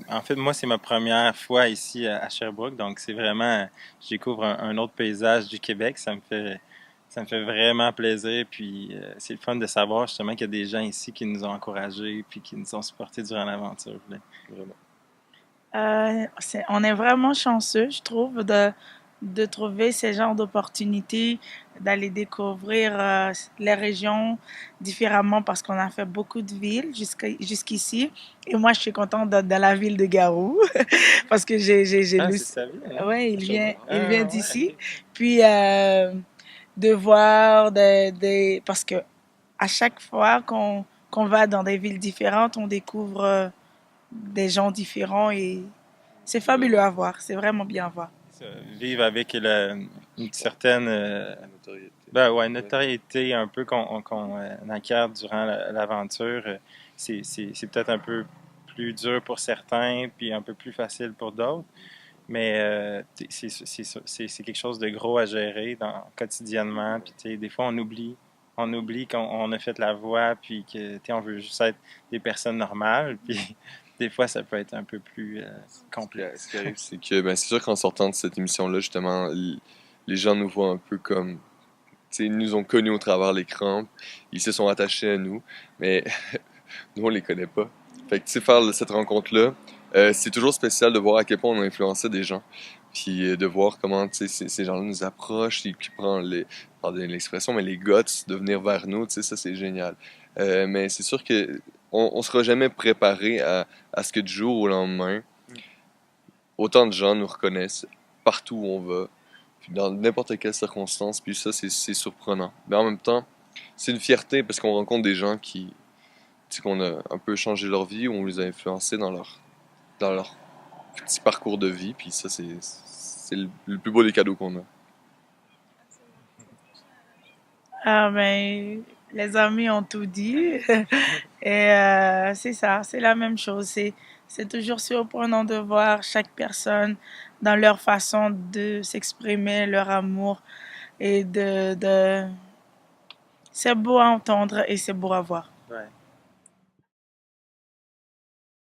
en fait, moi, c'est ma première fois ici à Sherbrooke, donc c'est vraiment, je découvre un autre paysage du Québec. Ça me fait vraiment plaisir. Puis c'est le fun de savoir justement qu'il y a des gens ici qui nous ont encouragés, puis qui nous ont supportés durant l'aventure. Là. Vraiment. On est vraiment chanceux, je trouve, de trouver ce genre d'opportunités, d'aller découvrir les régions différemment parce qu'on a fait beaucoup de villes jusqu'ici. Et moi, je suis contente d'être dans la ville de Garou parce que j'ai Ah, lu. c'est sa vie, non? Ouais, À Sherbrooke? il vient Ah, ouais, d'ici. ok. Puis de voir parce que à chaque fois qu'on va dans des villes différentes, on découvre des gens différents et c'est fabuleux à voir. C'est vraiment bien à voir. Ça, vivre avec une certaine La notoriété. ben ouais, Ouais. notoriété un peu qu'on acquiert durant l'aventure, c'est peut-être un peu plus dur pour certains, puis un peu plus facile pour d'autres. Mais c'est quelque chose de gros à gérer quotidiennement. Puis des fois, on oublie qu'on a fait la voie, puis que on veut juste être des personnes normales. Puis des fois, ça peut être un peu plus Ce complexe. qui arrive, c'est que ben, c'est sûr qu'en sortant de cette émission-là, justement, les gens nous voient un peu comme. Tu sais, ils nous ont connus au travers l'écran, ils se sont attachés à nous, mais nous, on les connaît pas. Fait que, tu sais, faire cette rencontre-là, c'est toujours spécial de voir à quel point on a influencé des gens. Puis de voir comment, tu sais, ces gens-là nous approchent, et qui prennent pardon l'expression, mais les guts de venir vers nous, tu sais, ça, c'est génial. Mais c'est sûr que on sera jamais préparé à ce que du jour au lendemain, autant de gens nous reconnaissent partout où on va, puis dans n'importe quelle circonstance, puis ça, c'est surprenant. Mais en même temps, c'est une fierté parce qu'on rencontre des gens qui, tu sais, qu'on a un peu changé leur vie, ou on les a influencés dans leur petit parcours de vie, puis ça, c'est le plus beau des cadeaux qu'on a. Ah ben, les amis ont tout dit. Et c'est ça, c'est la même chose. C'est toujours surprenant de voir chaque personne dans leur façon de s'exprimer, leur amour et c'est beau à entendre et c'est beau à voir. Ouais.